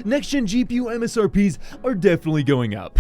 Next-gen GPU MSRPs are definitely going up.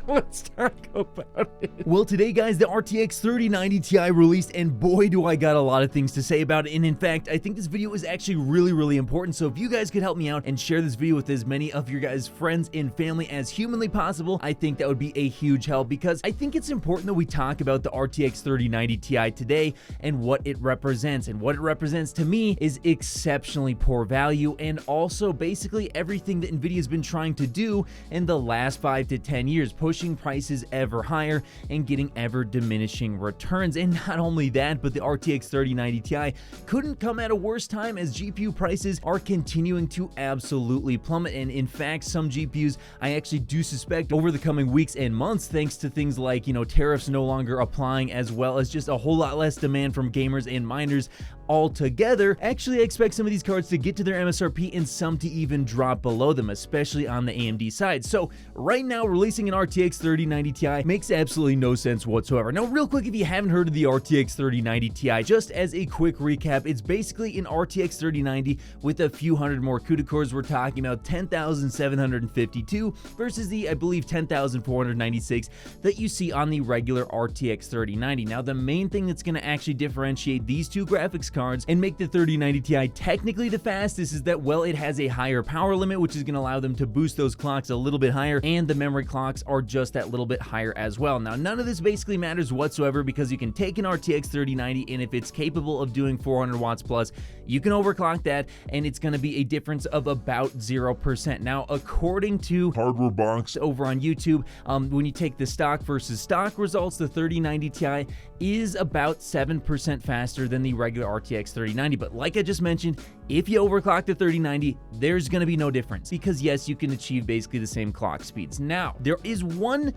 Let's talk about it. Well, today, guys, the RTX 3090 Ti released, and boy, do I got a lot of things to say about it. And in fact, I think this video is actually really important. So if you guys could help me out and share this video with as many of your guys' friends and family as humanly possible, I think that would be a huge help, because I think it's important that we talk about the RTX 3090 Ti today and what it represents. And what it represents to me is exceptionally poor value, and also basically everything that Nvidia's been trying to do in the last 5 to 10 years, pushing prices ever higher and getting ever diminishing returns. And not only that, but the RTX 3090 Ti couldn't come at a worse time, as GPU prices are continuing to absolutely plummet. And in fact, some GPUs I actually do suspect over the coming weeks and months, thanks to things like, tariffs no longer applying, as well as just a whole lot less demand from gamers and miners altogether, actually I expect some of these cards to get to their MSRP and some to even drop below them, especially on the AMD side. So right now, releasing an RTX 3090 Ti makes absolutely no sense whatsoever. Now, real quick, if you haven't heard of the RTX 3090 Ti, just as a quick recap, it's basically an RTX 3090 with a few hundred more CUDA cores. We're talking about 10,752 versus the, I believe, 10,496 that you see on the regular RTX 3090. Now, the main thing that's going to actually differentiate these two graphics cards and make the 3090 Ti technically the fastest is that, well, it has a higher power limit, which is going to allow them to boost those clocks a little bit higher, and the memory clocks are just that little bit higher as well. Now, none of this basically matters whatsoever, because you can take an RTX 3090, and if it's capable of doing 400 watts plus, you can overclock that, and it's going to be a difference of about 0%. Now, according to Hardware Box over on YouTube, when you take the stock versus stock results, the 3090 Ti is about 7% faster than the regular RTX 3090. But like I just mentioned, if you overclock the 3090, there's going to be no difference, because yes, you can achieve basically the same clock speeds. Now, there is one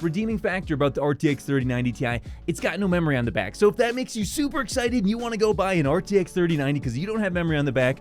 redeeming factor about the RTX 3090 Ti. It's got no memory on the back. So if that makes you super excited and you want to go buy an RTX 3090 because you don't have memory on the back,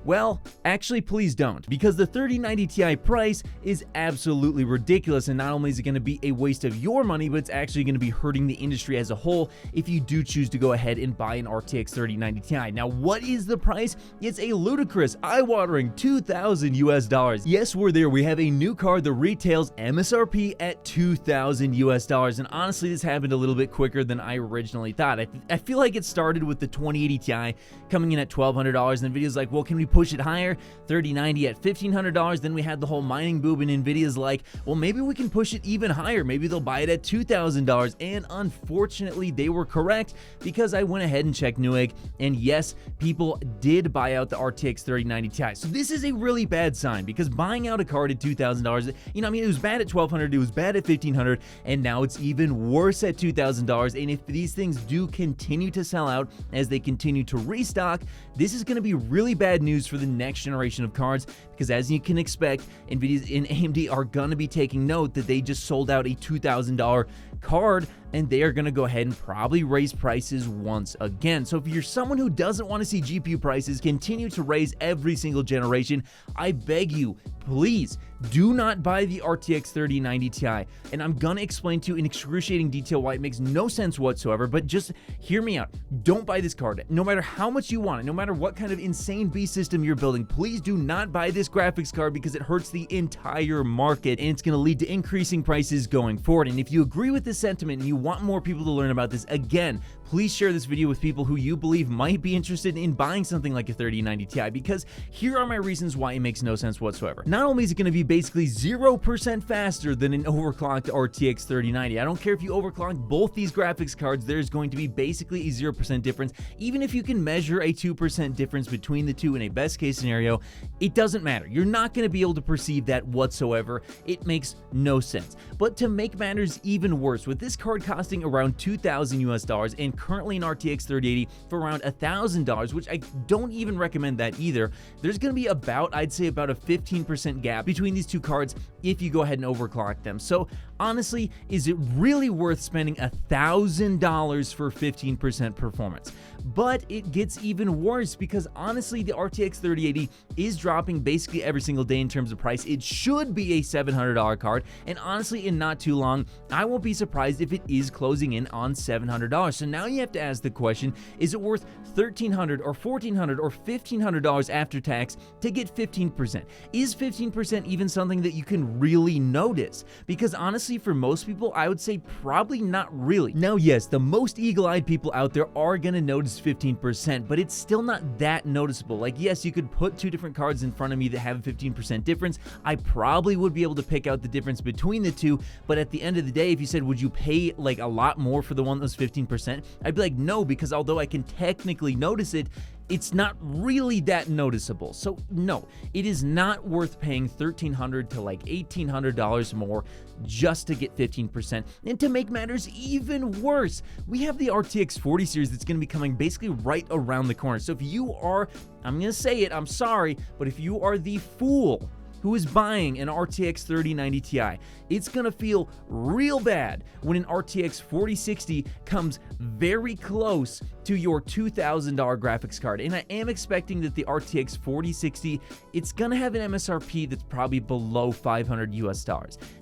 well, actually, please don't, because the 3090 Ti price is absolutely ridiculous, and not only is it going to be a waste of your money, but it's actually going to be hurting the industry as a whole if you do choose to go ahead and buy an RTX 3090 Ti. Now, what is the price? It's a ludicrous, eye-watering $2,000 US. Yes, we're there. We have a new card that retails MSRP at $2,000 US, and honestly, this happened a little bit quicker than I originally thought. I feel like it started with the 2080 Ti coming in at $1,200, and Nvidia's like, well, can we push it higher? 3090 at $1,500. Then we had the whole mining boom, and Nvidia's like, well, maybe we can push it even higher. Maybe they'll buy it at $2,000. And unfortunately, they were correct, because I went ahead and checked Newegg, and yes, people did buy out the RTX 3090 Ti. So this is a really bad sign, because buying out a card at $2,000, it was bad at $1,200, it was bad at $1,500, and now it's even worse at $2,000. And if these things do continue to sell out as they continue to restock, this is going to be really bad news for the next generation of cards, because as you can expect, Nvidia and AMD are going to be taking note that they just sold out a $2,000 card, and they are going to go ahead and probably raise prices once again. So if you're someone who doesn't want to see GPU prices continue to raise every single generation, I beg you, please do not buy the RTX 3090 Ti. And I'm gonna explain to you in excruciating detail why it makes no sense whatsoever, but just hear me out. Don't buy this card. No matter how much you want it, no matter what kind of insane beast system you're building, please do not buy this graphics card, because it hurts the entire market, and it's gonna lead to increasing prices going forward. And if you agree with this sentiment and you want more people to learn about this, again, please share this video with people who you believe might be interested in buying something like a 3090 Ti, because here are my reasons why it makes no sense whatsoever. Not only is it going to be basically 0% faster than an overclocked RTX 3090, I don't care if you overclock both these graphics cards, there's going to be basically a 0% difference. Even if you can measure a 2% difference between the two in a best case scenario, it doesn't matter. You're not going to be able to perceive that whatsoever. It makes no sense. But to make matters even worse, with this card costing around $2,000 US and currently an RTX 3080 for around $1,000, which I don't even recommend that either, there's going to be I'd say about a 15% gap between these two cards if you go ahead and overclock them. So Honestly, is it really worth spending $1,000 for 15% performance? But it gets even worse because honestly, the RTX 3080 is dropping basically every single day in terms of price. It should be a $700 card, and honestly, in not too long, I won't be surprised if it is closing in on $700. So now you have to ask the question, is it worth $1,300 or $1,400 or $1,500 after tax to get 15%? Is 15% even something that you can really notice? Because honestly, for most people, I would say probably not really. Now, yes, the most eagle-eyed people out there are gonna notice 15%, but it's still not that noticeable. Like, yes, you could put two different cards in front of me that have a 15% difference. I probably would be able to pick out the difference between the two, but at the end of the day, if you said, would you pay like a lot more for the one that was 15%? I'd be like, no, because although I can technically notice it, it's not really that noticeable. So no, it is not worth paying $1,300 to like $1,800 more just to get 15%. And to make matters even worse, we have the RTX 40 series that's gonna be coming basically right around the corner. So if you are, I'm gonna say it, I'm sorry, but if you are the fool who is buying an RTX 3090 Ti, it's gonna feel real bad when an RTX 4060 comes very close to your $2,000 graphics card. And I am expecting that the RTX 4060, it's gonna have an MSRP that's probably below $500 US.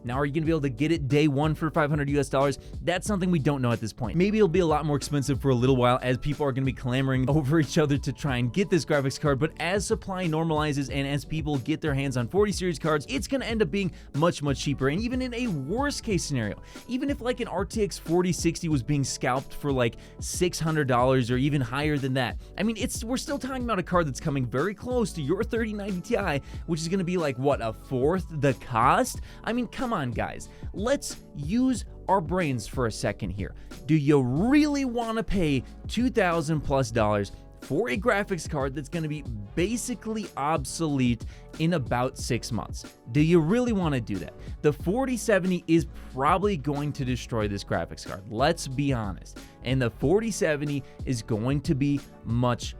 Now, are you gonna be able to get it day one for $500 US? That's something we don't know at this point. Maybe it'll be a lot more expensive for a little while as people are gonna be clamoring over each other to try and get this graphics card, but as supply normalizes and as people get their hands on 40 series cards, it's gonna end up being much cheaper. And even in a worst case scenario, even if like an RTX 4060 was being scalped for like $600 or even higher than that, I mean, we're still talking about a card that's coming very close to your 3090 Ti, which is gonna be like, what, a fourth the cost? I mean, come on, guys. Let's use our brains for a second here. Do you really wanna pay $2,000+ for a graphics card that's going to be basically obsolete in about 6 months? Do you really want to do that? The 4070 is probably going to destroy this graphics card. Let's be honest. And the 4070 is going to be much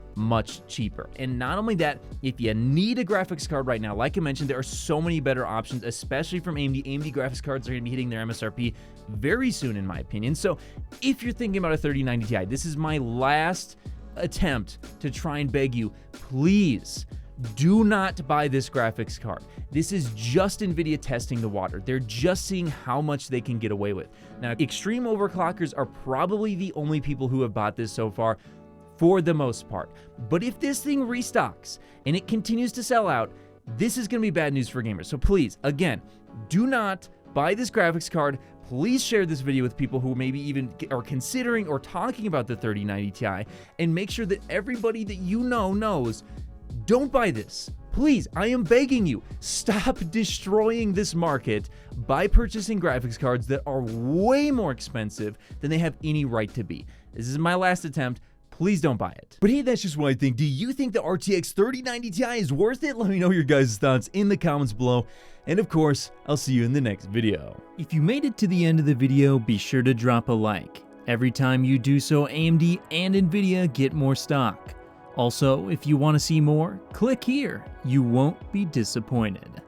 cheaper. And not only that, if you need a graphics card right now, like I mentioned, there are so many better options, especially from AMD. AMD graphics cards are going to be hitting their MSRP very soon, in my opinion. So if you're thinking about a 3090 Ti, this is my last attempt to try and beg you, please do not buy this graphics card. This is just Nvidia testing the water. They're just seeing how much they can get away with. Now, extreme overclockers are probably the only people who have bought this so far, for the most part. But if this thing restocks and it continues to sell out, this is going to be bad news for gamers. So please, again, do not buy this graphics card. Please share this video with people who maybe even are considering or talking about the 3090 Ti, and make sure that everybody that you know knows, don't buy this. Please, I am begging you, stop destroying this market by purchasing graphics cards that are way more expensive than they have any right to be. This is my last attempt. Please don't buy it. But hey, that's just what I think. Do you think the RTX 3090 Ti is worth it? Let me know your guys' thoughts in the comments below. And of course, I'll see you in the next video. If you made it to the end of the video, be sure to drop a like. Every time you do so, AMD and Nvidia get more stock. Also, if you want to see more, click here. You won't be disappointed.